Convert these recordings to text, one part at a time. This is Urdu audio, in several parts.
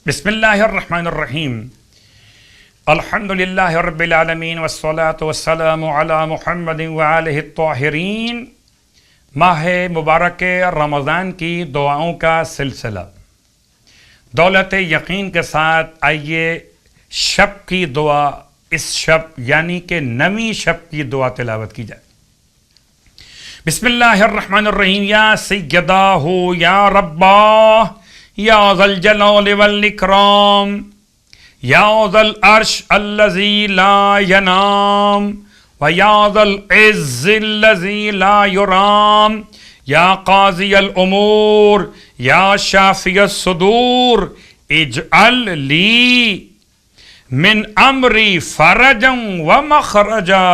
بسم اللہ الرحمن الرحیم الحمدللہ رب العالمین والصلاة والسلام علی محمد وآلہ الطاہرین۔ ماہ مبارک رمضان کی دعاؤں کا سلسلہ، دولت یقین کے ساتھ آئیے شب کی دعا، اس شب یعنی کہ نویں شب کی دعا تلاوت کی جائے۔ بسم اللہ الرحمن الرحیم۔ یا سیداہ یا رباہ یا ذا الجلال والاکرام یا ذا العرش الذی لا ینام ویا ذا العز الذی لا یرام یا قاضی الامور یا شافی الصدور اجعل لی من امری فرجا ومخرجا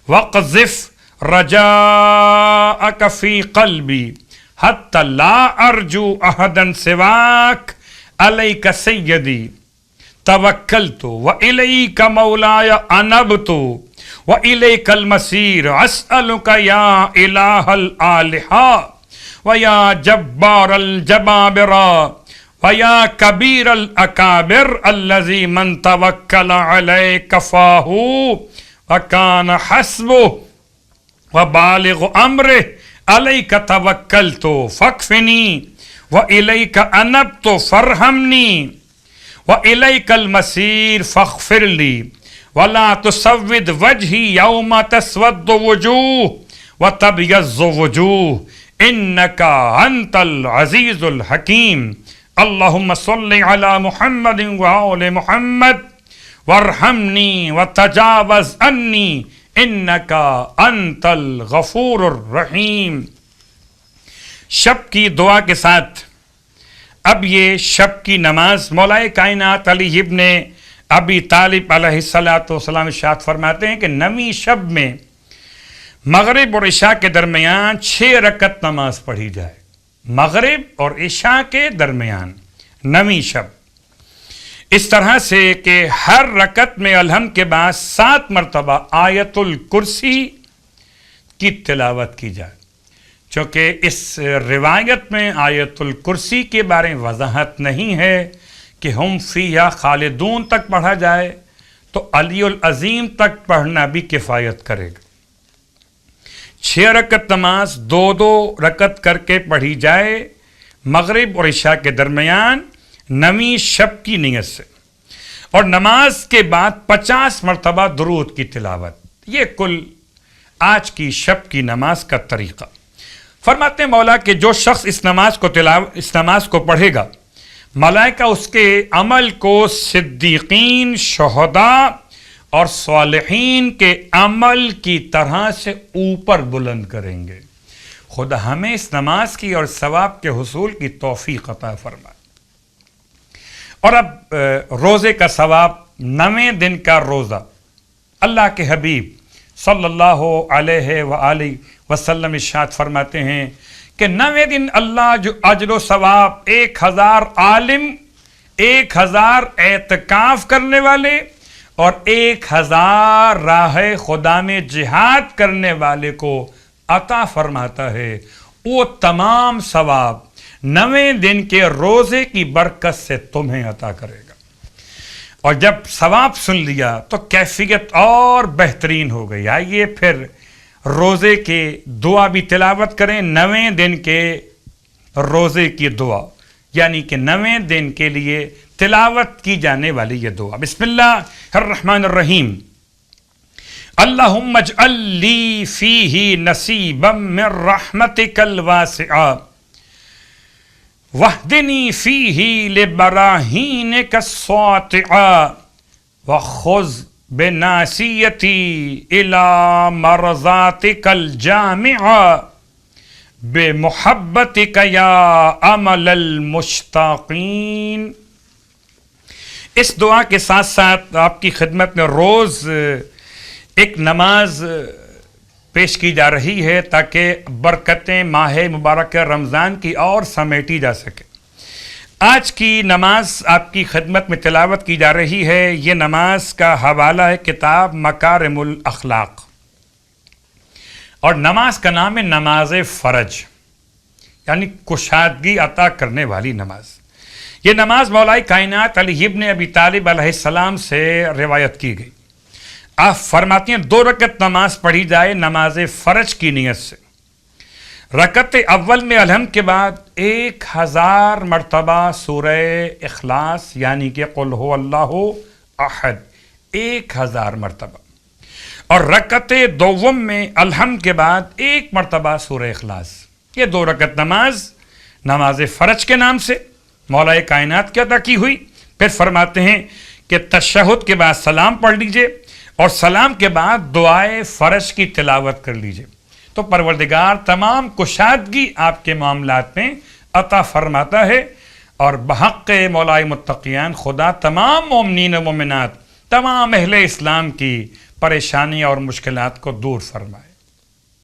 وقذف رجاءک فی قلبی حتی لا ارجو احدا سواک علیک سیدی توکلت والیک مولاي انبت والیک المصیر اسألک یا الہ الآلہة ویا جبار الجبابر ویا کبیر الاکابر الذی من توکل علیک کفاہ وکان حسبہ وبالغ امرہ علیک توکلت فاکفنی والیک انبت فارحمنی والیک المصیر فاغفر لی ولا تسود وجہی یوم تسود وجوہ وتبیض وجوہ انک انت العزیز الحکیم۔ اللہم صل علی محمد وآل محمد وارحمنی وتجاوز عنی انکا انت الغفور الرحیم۔ شب کی دعا کے ساتھ اب یہ شب کی نماز مولائے کائنات علی ابن ابی طالب علیہ السلام ارشاد فرماتے ہیں کہ نویں شب میں مغرب اور عشاء کے درمیان 6 رکعت نماز پڑھی جائے۔ مغرب اور عشاء کے درمیان نویں شب، اس طرح سے کہ ہر رکعت میں الحمد کے بعد 7 مرتبہ آیت الکرسی کی تلاوت کی جائے۔ چونکہ اس روایت میں آیت الکرسی کے بارے میں وضاحت نہیں ہے کہ ہم فیہا خالدون تک پڑھا جائے تو علی العظیم تک پڑھنا بھی کفایت کرے گا۔ 6 رکعت نماز 2 رکعت کر کے پڑھی جائے مغرب اور عشاء کے درمیان نویں شب کی نیت سے، اور نماز کے بعد 50 مرتبہ درود کی تلاوت۔ یہ کل آج کی شب کی نماز کا طریقہ۔ فرماتے ہیں مولا کہ جو شخص اس نماز کو پڑھے گا، ملائکہ اس کے عمل کو صدیقین، شہداء اور صالحین کے عمل کی طرح سے اوپر بلند کریں گے۔ خدا ہمیں اس نماز کی اور ثواب کے حصول کی توفیق عطا فرمائے۔ اور اب روزے کا ثواب، 9 دن کا روزہ۔ اللہ کے حبیب صلی اللہ علیہ وآلہ وسلم ارشاد فرماتے ہیں کہ 9 دن اللہ جو اجر و ثواب 1000 عالم، 1000 اعتکاف کرنے والے اور 1000 راہ خدا میں جہاد کرنے والے کو عطا فرماتا ہے، وہ تمام ثواب 9 دن کے روزے کی برکت سے تمہیں عطا کرے گا۔ اور جب ثواب سن لیا تو کیفیت اور بہترین ہو گئی۔ آئیے پھر روزے کے دعا بھی تلاوت کریں، 9 دن کے روزے کی دعا، یعنی کہ 9 دن کے لیے تلاوت کی جانے والی یہ دعا۔ بسم اللہ الرحمن الرحیم۔ اللہم اجعل لی فیہ نصیبا من رحمتک الواسعہ وَاهْدِنِي فِيهِ لِبَرَاهِينِكَ السَّاطِعَةِ وَخُذْ بِنَاصِيَتِي إِلَى مَرْضَاتِكَ الْجَامِعَةِ بِمُحَبَّتِكَ يَا أَمَلَ الْمُشْتَاقِينَ۔ اس دعا کے ساتھ ساتھ آپ کی خدمت میں روز ایک نماز پیش کی جا رہی ہے تاکہ برکتیں ماہ مبارک رمضان کی اور سمیٹی جا سکے۔ آج کی نماز آپ کی خدمت میں تلاوت کی جا رہی ہے۔ یہ نماز کا حوالہ ہے کتاب مکارم الاخلاق، اور نماز کا نام ہے نماز فرج، یعنی کشادگی عطا کرنے والی نماز۔ یہ نماز مولا کائنات علی ابن ابی طالب علیہ السلام سے روایت کی گئی. آپ فرماتی ہیں 2 رکعت نماز پڑھی جائے نماز فرض کی نیت سے. رکعت اول میں الحمد کے بعد 1000 مرتبہ سورہ اخلاص یعنی کہ قل هو اللہ احد 1000 مرتبہ، اور رکعت دوم میں الحمد کے بعد 1 مرتبہ سورہ اخلاص. یہ 2 رکعت نماز فرض کے نام سے مولا کائنات کی عطا کی ہوئی. پھر فرماتے ہیں کہ تشہد کے بعد سلام پڑھ لیجئے اور سلام کے بعد دعائے فرض کی تلاوت کر لیجئے. تو پروردگار تمام کشادگی آپ کے معاملات میں عطا فرماتا ہے، اور بحق مولا متقیان خدا تمام مومنین و مومنات، تمام اہل اسلام کی پریشانی اور مشکلات کو دور فرمائے.